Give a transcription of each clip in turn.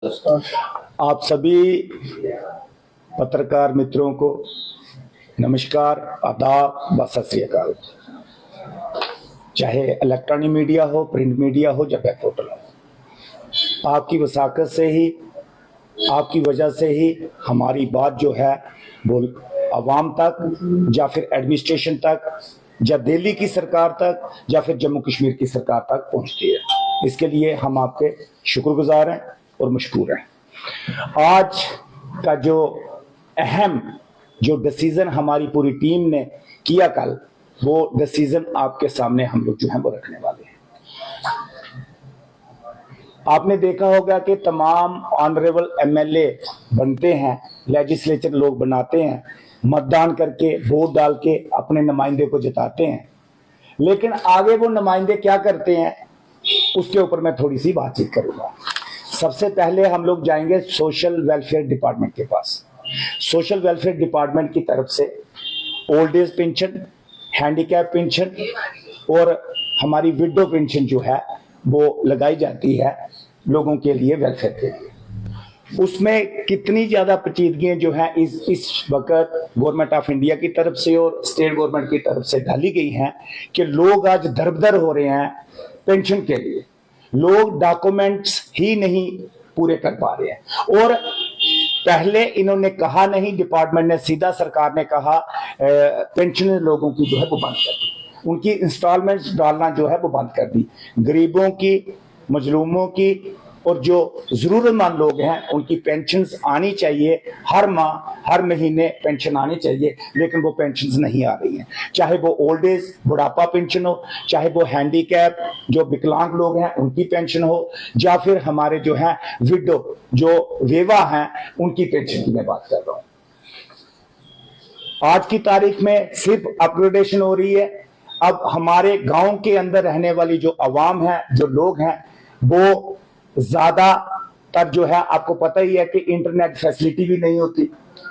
आप सभी पत्रकार मित्रों को नमस्कार, आदाब व सत श्री अकाल। चाहे इलेक्ट्रॉनिक मीडिया हो, प्रिंट मीडिया हो या वेब पोर्टल हो, आपकी वसाकत से ही, आपकी वजह से ही हमारी बात जो है वो अवाम तक या फिर एडमिनिस्ट्रेशन तक या दिल्ली की सरकार तक या फिर जम्मू कश्मीर की सरकार तक पहुंचती है। इसके लिए हम आपके शुक्रगुजार हैं और मशकूर हैं। आज का जो अहम डिसीजन हमारी पूरी टीम ने किया कल, वो डिसीजन आपके सामने हम लोग जो है वो रखने वाले हैं। आपने देखा होगा कि तमाम ऑनरेबल एमएलए बनते हैं, लेजिस्लेचर लोग बनाते हैं, मतदान करके वोट डाल के अपने नुमाइंदे को जिताते हैं, लेकिन आगे वो नुमाइंदे क्या करते हैं उसके ऊपर मैं थोड़ी सी बातचीत करूंगा। सबसे पहले हम लोग जाएंगे सोशल वेलफेयर डिपार्टमेंट के पास। सोशल वेलफेयर डिपार्टमेंट की तरफ से old age pension, handicap pension और हमारी विडो पेंशन जो है वो लगाई जाती है लोगों के लिए, वेलफेयर के लिए। उसमें कितनी ज्यादा पेचीदगियां जो है इस वक्त गवर्नमेंट ऑफ इंडिया की तरफ से और स्टेट गवर्नमेंट की तरफ से डाली गई हैं कि लोग आज दरबदर हो रहे हैं पेंशन के लिए। लोग डॉक्यूमेंट्स ही नहीं पूरे कर पा रहे हैं। और पहले इन्होंने कहा नहीं, डिपार्टमेंट ने सीधा, सरकार ने कहा पेंशन लोगों की जो है वो बंद कर दी, उनकी इंस्टॉलमेंट्स डालना जो है वो बंद कर दी। गरीबों की, मजलूमों की और जो जरूरतमंद लोग हैं उनकी पेंशन्स आनी चाहिए, हर माह हर महीने पेंशन आनी चाहिए, लेकिन वो पेंशन्स नहीं आ रही हैं। चाहे वो ओल्ड एज बुढ़ापा पेंशन हो, चाहे वो हैंडीकैप जो विकलांग लोग हैं उनकी पेंशन हो, या फिर हमारे जो है विडो जो वेवा हैं उनकी पेंशन की मैं बात कर रहा हूं। आज की तारीख में सिर्फ अपग्रेडेशन हो रही है। अब हमारे गांव के अंदर रहने वाली जो अवाम है, जो लोग हैं, वो ज्यादातर जो है, आपको पता ही है कि इंटरनेट फैसिलिटी भी नहीं होती,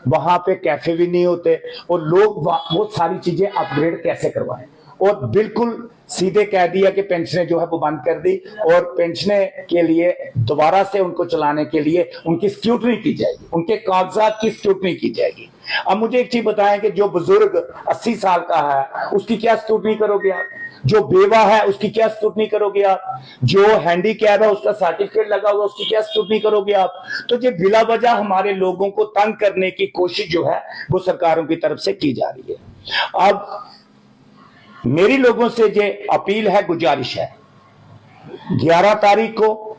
वहां पे कैफे भी नहीं होते, और लोग वो सारी चीजें अपग्रेड कैसे करवाएं। और बिल्कुल सीधे कह दिया कि पेंशनें जो है वो बंद कर दी, और पेंशनें के लिए दोबारा से उनको चलाने के लिए उनकी स्क्रूटनी की जाएगी, उनके कागजात की स्क्रूटनी की जाएगी। अब मुझे एक चीज बताएं कि जो बुजुर्ग 80 साल का है उसकी क्या स्क्रूटनी करोगे आप? जो बेवा है उसकी क्या स्क्रूटनी करोगे आप? जो हैंडीकैप है उसका सर्टिफिकेट लगा हुआ उसकी क्या स्क्रूटनी करोगे आप? तो ये बिला वजह हमारे लोगों को तंग करने की कोशिश जो है वो सरकारों की तरफ से की जा रही है। अब मेरी लोगों से ये अपील है, गुजारिश है, 11 तारीख को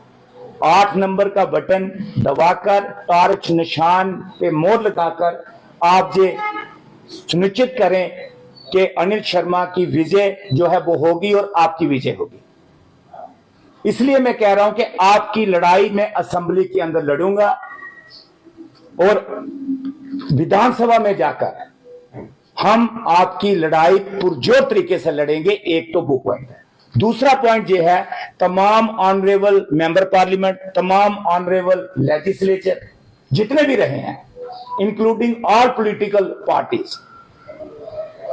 8 नंबर का बटन दबाकर टॉर्च निशान पे मोहर लगाकर आप ये सुनिश्चित करें कि अनिल शर्मा की विजय जो है वो होगी और आपकी विजय होगी। इसलिए मैं कह रहा हूं कि आपकी लड़ाई मैं असेंबली के अंदर लड़ूंगा और विधानसभा में जाकर हम आपकी लड़ाई पुरजोर तरीके से लड़ेंगे। एक तो वो पॉइंट है। दूसरा पॉइंट ये है, तमाम ऑनरेबल मेंबर पार्लियामेंट, तमाम ऑनरेबल लेजिस्लेचर जितने भी रहे हैं, इंक्लूडिंग ऑल पॉलिटिकल पार्टीज,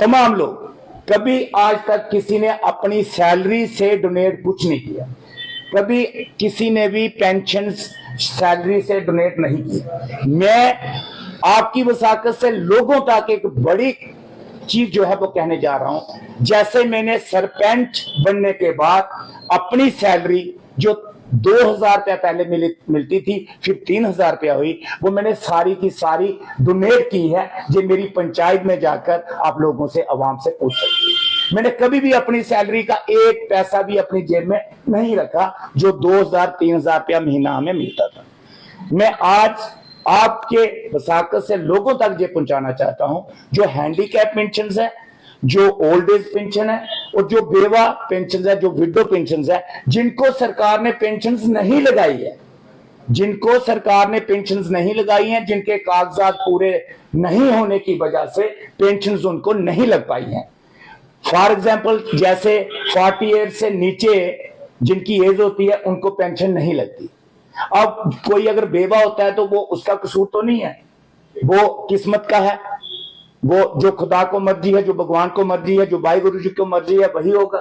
तमाम लोग, कभी आज तक किसी ने अपनी सैलरी से डोनेट कुछ नहीं किया, कभी किसी ने भी पेंशन सैलरी से डोनेट नहीं किया। मैं आपकी वसाकत से लोगों तक एक बड़ी चीज जो है वो कहने जा रहा हूं। जैसे मैंने सरपंच बनने के बाद अपनी सैलरी जो 2000 रुपया पहले मिलती थी, फिर 3000 रुपया हुई, वो मैंने सारी की सारी डोनेट की है। ये मेरी पंचायत में जाकर आप लोगों से, आवाम से पूछ सकती है। मैंने कभी भी अपनी सैलरी का एक पैसा भी अपनी जेब में नहीं रखा जो 2000-3000 रुपया महीना हमें मिलता था। मैं आज आपके वसाकत से लोगों तक ये पहुंचाना चाहता हूं, जो हैंडीकैप पेंशन है, जो ओल्ड एज पेंशन है और जो बेवा पेंशन है, जो विडो पेंशन है, जिनको सरकार ने पेंशन नहीं लगाई है, जिनको सरकार ने पेंशन नहीं लगाई है, जिनके कागजात पूरे नहीं होने की वजह से पेंशन उनको नहीं लग पाई है। फॉर एग्जाम्पल, जैसे 48 से नीचे जिनकी एज होती है उनको पेंशन नहीं लगती। अब कोई अगर बेवा होता है तो वो उसका कसूर तो नहीं है, वो किस्मत का है, वो जो खुदा को मर्जी है, जो भगवान को मर्जी है, जो भाई गुरु जी को मर्जी है वही होगा।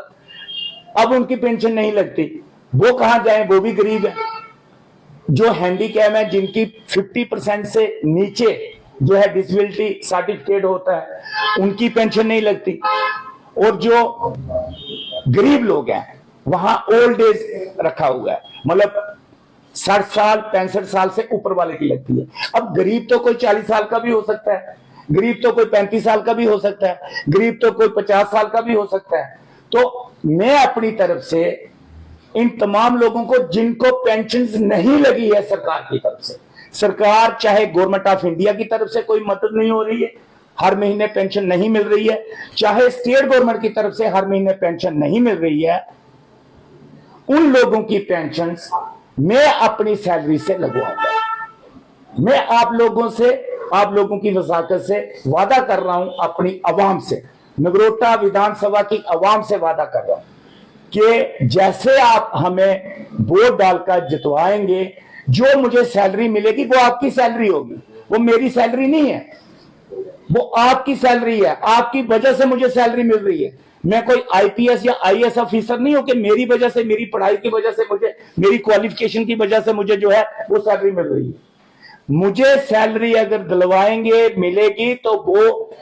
अब उनकी पेंशन नहीं लगती, वो कहां जाए, वो भी गरीब है। जो हैंडीकैप है, जिनकी 50% से नीचे जो है डिसेबिलिटी सर्टिफिकेट होता है, उनकी पेंशन नहीं लगती। और जो गरीब लोग हैं वहां ओल्ड एज रखा हुआ है, मतलब 60 साल 65 साल से ऊपर वाले की लगती है। अब गरीब तो कोई 40 साल का भी हो सकता है, गरीब तो कोई 35 साल का भी हो सकता है, गरीब तो कोई 50 साल का भी हो सकता है। तो मैं अपनी तरफ से इन तमाम लोगों को जिनको पेंशन नहीं लगी है सरकार की तरफ से, सरकार चाहे गवर्नमेंट ऑफ इंडिया की तरफ से कोई मदद नहीं हो रही है, हर महीने पेंशन नहीं मिल रही है, चाहे स्टेट गवर्नमेंट की तरफ से हर महीने पेंशन नहीं मिल रही है, उन लोगों की पेंशन मैं अपनी सैलरी से लगवाऊंगा। मैं आप लोगों की वसाकत से वादा कर रहा हूं, अपनी आवाम से, नगरोटा विधानसभा की आवाम से वादा कर रहा हूं कि जैसे आप हमें वोट डालकर जितवाएंगे, जो मुझे सैलरी मिलेगी वो आपकी सैलरी होगी, वो मेरी सैलरी नहीं है, वो आपकी सैलरी है। आपकी वजह से मुझे सैलरी मिल रही है। मैं कोई आईपीएस या आईएएस ऑफिसर नहीं हूं कि मेरी वजह से, मेरी पढ़ाई की वजह से, मुझे मेरी क्वालिफिकेशन की वजह से मुझे जो है वो सैलरी मिल रही है। मुझे सैलरी अगर दिलवाएंगे मिलेगी तो वो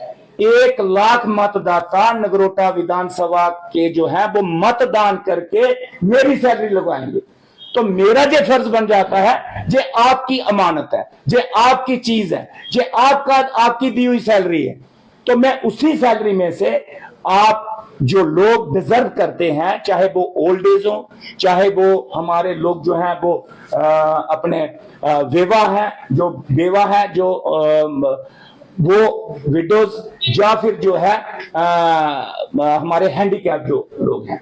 1 लाख मतदाता नगरोटा विधानसभा के जो है वो मतदान करके मेरी सैलरी लगवाएंगे। तो मेरा जो फर्ज बन जाता है, जे आपकी अमानत है, जे आपकी चीज है, जे आपकी दी हुई सैलरी है, तो मैं उसी सैलरी में से आप जो लोग डिजर्व करते हैं, चाहे वो ओल्ड एज हो, चाहे वो हमारे लोग जो हैं वो अपने बेवा है जो वो विडोज, या फिर जो है हमारे हैंडीकैप जो लोग हैं,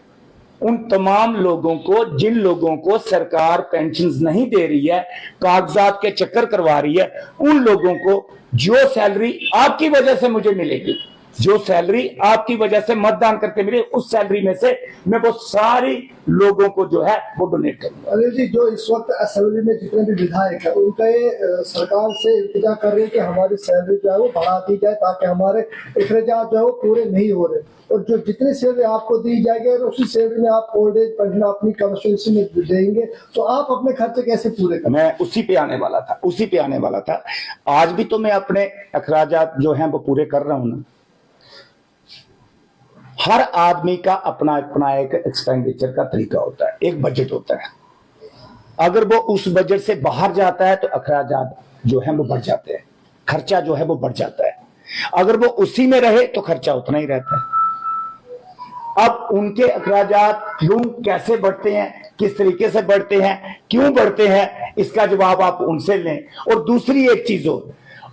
उन तमाम लोगों को, जिन लोगों को सरकार पेंशन नहीं दे रही है, कागजात के चक्कर करवा रही है, उन लोगों को जो सैलरी आपकी वजह से मुझे मिलेगी, जो सैलरी आपकी वजह से मतदान करके मिले, उस सैलरी में से मैं वो सारी लोगों को जो है वो डोनेट करूंगा। अनिल जी, जो इस वक्त असेंबली में जितने भी विधायक हैं, उनका ये सरकार से इल्तिजा कर रही है कि हमारी सैलरी जो है वो बढ़ा दी जाए, ताकि हमारे अखराजात जो है वो पूरे नहीं हो रहे, और जो जितनी सैलरी आपको दी जाएगी और उसी सैलरी में आप ओल्ड एज पेंशन अपनी कॉन्स्टिट्यूंसी में देंगे, तो आप अपने खर्चे कैसे पूरे करेंगे? मैं उसी पे आने वाला था। आज भी तो मैं अपने अखराजात जो हैं वो पूरे कर रहा हूं ना। हर आदमी का अपना अपना एक एक्सपेंडिचर का तरीका होता है, एक बजट होता है। अगर वो उस बजट से बाहर जाता है तो अखराजात जो है वो बढ़ जाते हैं, खर्चा जो है वो बढ़ जाता है। अगर वो उसी में रहे तो खर्चा उतना ही रहता है। अब उनके अखराजात क्यों, कैसे बढ़ते हैं, किस तरीके से बढ़ते हैं, क्यों बढ़ते हैं, इसका जवाब आप उनसे लें। और दूसरी एक चीज हो,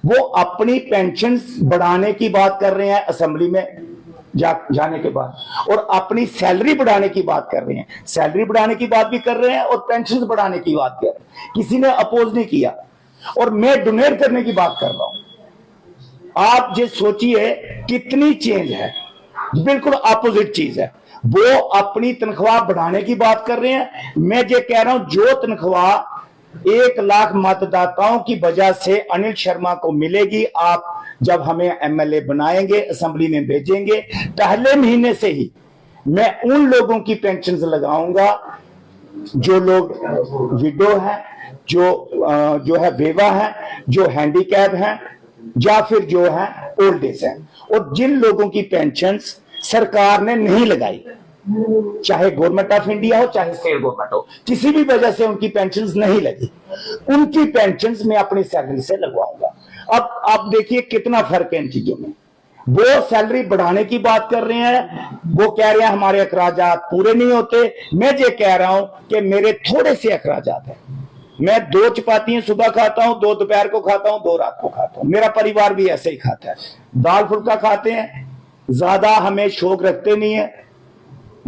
वो अपनी पेंशन बढ़ाने की बात कर रहे हैं असेंबली में जाने के बाद, और अपनी सैलरी बढ़ाने की बात कर रहे हैं, सैलरी बढ़ाने की बात भी कर रहे हैं और पेंशन बढ़ाने की बात कर रहे हैं। किसी ने अपोज नहीं किया, और मैं डोनेट करने की बात कर रहा हूं। आप ये सोचिए कितनी चेंज है, बिल्कुल अपोजिट चीज है। वो अपनी तनख्वाह बढ़ाने की बात कर रहे हैं, मैं ये कह रहा हूं जो तनख्वाह 1 लाख मतदाताओं की वजह से अनिल शर्मा को मिलेगी, आप जब हमें एमएलए बनाएंगे, असेंबली में भेजेंगे, पहले महीने से ही मैं उन लोगों की पेंशन लगाऊंगा जो लोग विडो हैं, जो है बेवा है, जो हैंडीकैप हैं, या फिर जो है ओल्ड एज है, और जिन लोगों की पेंशन सरकार ने नहीं लगाई, चाहे गवर्नमेंट ऑफ इंडिया हो चाहे स्टेट गवर्नमेंट हो, किसी भी वजह से उनकी पेंशन नहीं लगी, उनकी पेंशन मैं अपनी सैलरी से लगवाऊंगा। अब आप देखिए कितना फर्क है इन चीजों में। वो सैलरी बढ़ाने की बात कर रहे हैं, वो कह रहे हैं हमारे अखराजात पूरे नहीं होते। मैं ये कह रहा हूं कि मेरे थोड़े से अखराजात हैं, मैं 2 चपातियां सुबह खाता हूं, 2 दोपहर को खाता हूं, 2 रात को खाता हूं, मेरा परिवार भी ऐसे ही खाता है। दाल फुल्का खाते हैं, ज्यादा हमें शौक रखते नहीं है,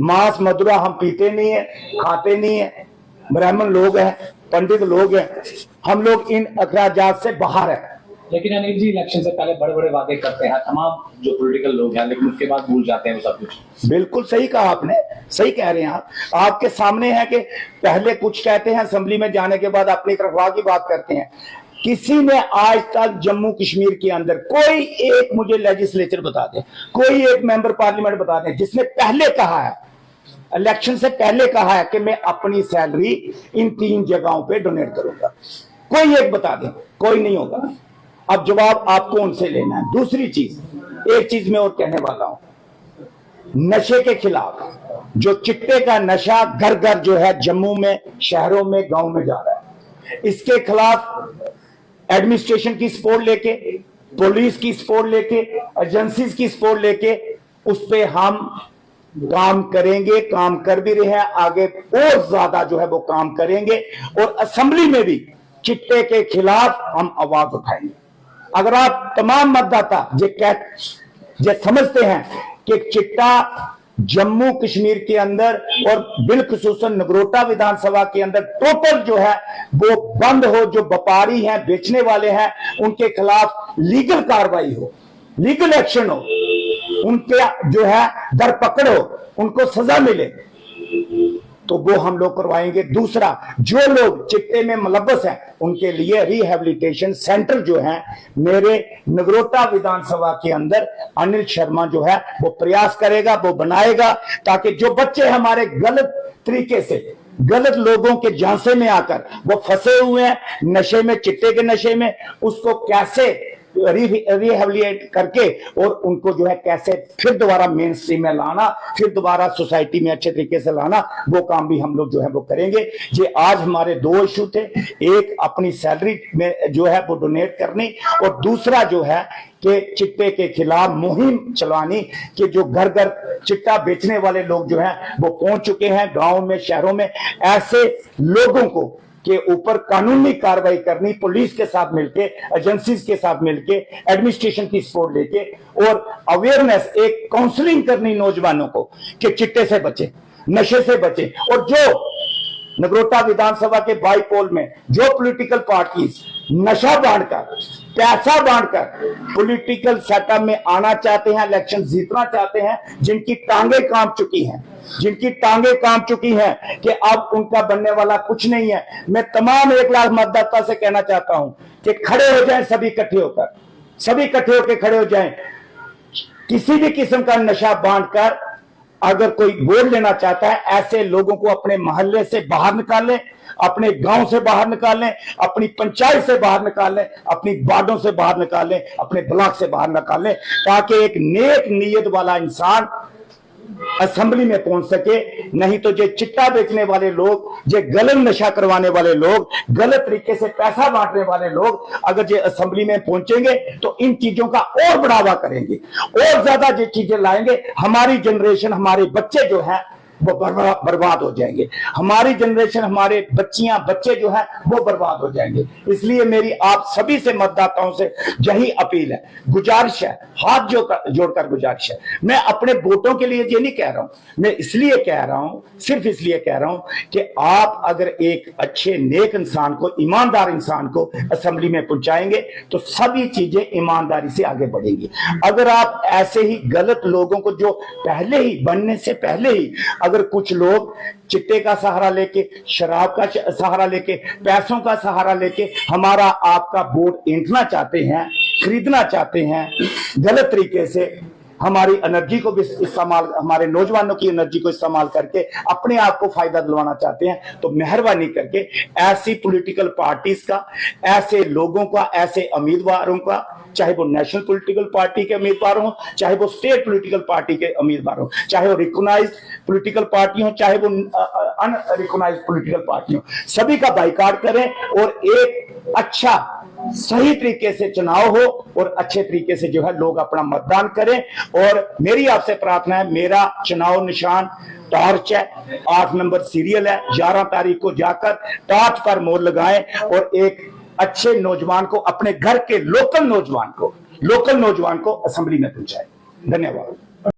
मांस मदुरा हम पीते नहीं है, खाते नहीं है, ब्राह्मण लोग हैं, पंडित लोग हैं, हम लोग इन अखराजात से बाहर है। लेकिन अनिल जी, इलेक्शन से पहले बड़े बड़े वादे करते हैं तमाम जो पॉलिटिकल लोग हैं, लेकिन उसके बाद भूल जाते हैं वो सब कुछ। बिल्कुल सही कहा आपने, सही कह रहे हैं आप। आपके सामने है कि पहले कुछ कहते हैं, असेंबली में जाने के बाद अपनी तनख्वाह की बात करते हैं। किसी ने आज तक जम्मू कश्मीर के अंदर कोई एक मुझे लेजिस्लेचर बता दे, कोई एक मेंबर पार्लियामेंट बता दे जिसने पहले कहा है इलेक्शन से पहले कहा है कि मैं अपनी सैलरी इन 3 जगहों पे डोनेट करूंगा। कोई एक बता दे, कोई नहीं होगा। अब जवाब आपको उनसे लेना है। दूसरी चीज, एक चीज मैं और कहने वाला हूं, नशे के खिलाफ, जो चिट्टे का नशा घर घर जो है जम्मू में, शहरों में, गांव में जा रहा है, इसके खिलाफ एडमिनिस्ट्रेशन की सपोर्ट लेके, पुलिस की सपोर्ट लेके, एजेंसीज की सपोर्ट लेके उस पे हम काम करेंगे, काम कर भी रहे हैं, आगे और ज्यादा जो है वो काम करेंगे और असेंबली में भी चिट्टे के खिलाफ हम आवाज उठाएंगे। अगर आप तमाम मतदाता ये समझते हैं कि चिट्टा जम्मू कश्मीर के अंदर और बिलखुसूसन नगरोटा विधानसभा के अंदर टोटल जो है वो बंद हो, जो व्यापारी हैं, बेचने वाले हैं, उनके खिलाफ लीगल कार्रवाई हो, लीगल एक्शन हो, उनके जो है धरपकड़ हो, उनको सजा मिले, तो वो हम लोग करवाएंगे। दूसरा, जो लोग चिट्टे में मुलव्वस हैं उनके लिए रिहैबिलिटेशन सेंटर जो है मेरे नगरोटा विधानसभा के अंदर अनिल शर्मा जो है वो प्रयास करेगा, वो बनाएगा, ताकि जो बच्चे हमारे गलत तरीके से, गलत लोगों के झांसे में आकर वो फंसे हुए हैं नशे में, चिट्टे के नशे में, उसको कैसे रिहेबिलिटेट करके और उनको जो है कैसे फिर दोबारा मेन स्ट्रीम में लाना, फिर दोबारा सोसाइटी में अच्छे तरीके से लाना, वो काम भी हम लोग जो है वो करेंगे। ये आज हमारे 2 इशू थे, एक अपनी सैलरी में जो है वो डोनेट करनी और दूसरा जो है कि चिट्टे के खिलाफ मुहिम चलानी, कि जो घर घर चिट्टा बेचने वाले लोग जो हैं वो पहुंच चुके हैं गांव में, शहरों में, ऐसे लोगों को के ऊपर कानूनी कार्रवाई करनी, पुलिस के साथ मिलके, एजेंसीज के साथ मिलके, एडमिनिस्ट्रेशन की सपोर्ट लेके और अवेयरनेस, एक काउंसलिंग करनी नौजवानों को कि चिट्टे से बचे, नशे से बचे। और जो नगरोटा विधानसभा के बाईपोल में जो पॉलिटिकल पार्टीज नशा बांटकर, पैसा बांटकर पॉलिटिकल सेटअप में आना चाहते हैं, इलेक्शन जीतना चाहते हैं, जिनकी टांगे कांप चुकी हैं, जिनकी टांगे कांप चुकी हैं कि अब उनका बनने वाला कुछ नहीं है, मैं तमाम 1 लाख मतदाता से कहना चाहता हूं कि खड़े हो जाएं, सभी इकट्ठे होकर, सभी इकट्ठे होकर खड़े हो जाएं। किसी भी किस्म का नशा बांटकर अगर कोई वोट लेना चाहता है, ऐसे लोगों को अपने मोहल्ले से बाहर निकालें, अपने गांव से बाहर निकालें, अपनी पंचायत से बाहर निकालें, अपनी वार्डों से बाहर निकालें, अपने ब्लॉक से बाहर निकालें, ताकि एक नेक नीयत वाला इंसान असेंबली में पहुंच सके। नहीं तो जो चिट्टा बेचने वाले लोग, जो गलत नशा करवाने वाले लोग, गलत तरीके से पैसा बांटने वाले लोग अगर जो असेंबली में पहुंचेंगे तो इन चीजों का और बढ़ावा करेंगे, और ज्यादा जो चीजें लाएंगे। हमारी जनरेशन, हमारे बच्चे जो है वो बर्बाद हो जाएंगे, हमारी जनरेशन, हमारे बच्चियां, बच्चे जो है वो बर्बाद हो जाएंगे। इसलिए मेरी आप सभी से, मतदाताओं से यही अपील है, गुजारिश है, हाथ जोड़कर गुजारिश है। मैं अपने वोटों के लिए ये नहीं कह रहा हूं, मैं इसलिए कह रहा हूं, सिर्फ इसलिए कह रहा हूं कि आप अगर एक अच्छे नेक इंसान को, ईमानदार इंसान को असेंबली में पहुंचाएंगे तो सभी चीजें ईमानदारी से आगे बढ़ेंगी। अगर आप ऐसे ही गलत लोगों को, जो पहले ही बनने से पहले ही अगर कुछ लोग चिट्टे का सहारा लेके, शराब का सहारा लेके, पैसों का सहारा लेके हमारा आपका वोट ऐंठना चाहते हैं, खरीदना चाहते हैं, गलत तरीके से हमारी एनर्जी को भी इस्तेमाल, हमारे नौजवानों की एनर्जी को इस्तेमाल करके अपने आप को फायदा दिलवाना चाहते हैं, तो मेहरबानी करके ऐसी पॉलिटिकल पार्टीज का, ऐसे लोगों का, ऐसे उम्मीदवारों का, चाहे वो नेशनल पॉलिटिकल पार्टी के उम्मीदवार हो, चाहे वो स्टेट पॉलिटिकल पार्टी के उम्मीदवार हो, चाहे वो रिकॉग्नाइज्ड पॉलिटिकल पार्टी हो, चाहे वो अनरिकॉग्नाइज्ड पॉलिटिकल पार्टी हो, सभी का बाइकाट करें और एक अच्छा सही तरीके से चुनाव हो और अच्छे तरीके से जो है लोग अपना मतदान करें। और मेरी आपसे प्रार्थना है, मेरा चुनाव निशान टॉर्च है, 8 नंबर सीरियल है, 11 तारीख को जाकर टॉर्च पर मोहर लगाएं और एक अच्छे नौजवान को, अपने घर के लोकल नौजवान को असेंबली में पहुंचाएं। धन्यवाद।